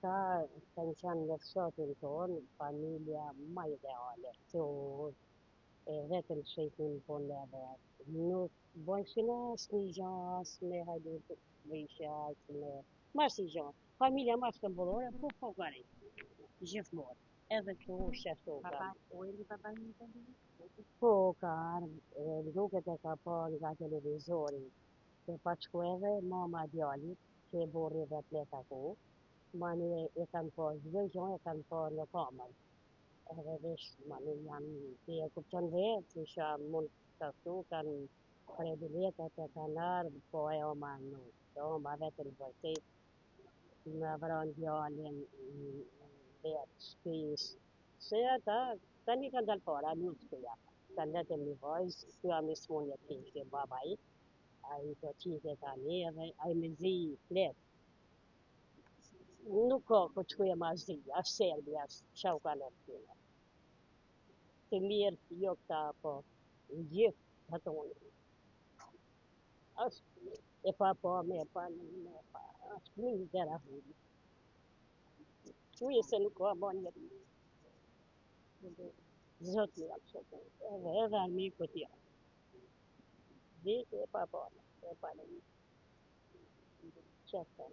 Ka kanë qenë në shotin tonë, familja ma ideale, vetëm shëjtin po neve. Nuk bojshin asnjë gjë, asme hajde të vishja, asme, mas i gjë. Familja mas shembullore, po gari, gjithmonë. Edhe këtu sheshtu kam. Po ka ardhur, duket e ka pa nga televizori. Se pa shku edhe mama djalit, që e burri vet leta ku, mani e kanë pa çdo gjë e kanë pa në kamër. Edhe vesh mani janë ti e kupton vetë, që isha mund të ashtu kanë prej biletat e kanë ardhur, po ajo ma nuk. Ma vetëm vërtet me vranë djalin vetë shtëpis. Se ata tani kanë dalë para, nuk shtuja. Kanë vetëm një vajzë, shtuja me smunje të kishte babai, ai të qite tani edhe ai me zi flet. Nuk ka ku të shkuje ma zi, as Serbi, as qau kanë këtyne. Të mirë, jo këta, po gjithë hëtoni. As e pa me pa, as një gjera hudi. Quje se nuk ka ba njeri. Zot një apë edhe armiku tja. Vite e pa, e pa në një. Qëtë